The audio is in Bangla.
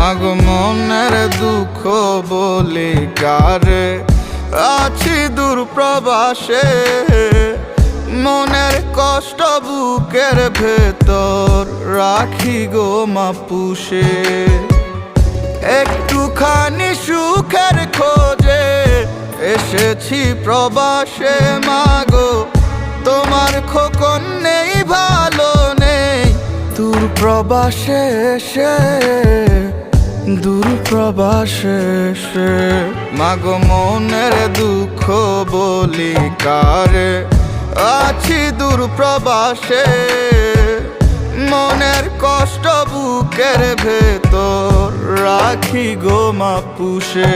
মাগো মনের দুঃখ বলি কারে, আছি দূর প্রবাসে। মনের কষ্ট বুকের ভেতর রাখি গো মা পুষে। একটুখানি সুখের খোঁজে এসেছি প্রবাসে মাগো, তোমার খোকন নেই ভালো নেই দূর প্রবাসে এসে, দূর প্রবাসে এসে। মাগো মনের দুঃখ বলি কারে, আছি দূর প্রবাসে। মনের কষ্ট বুকের ভেতর রাখি গো মা পুষে।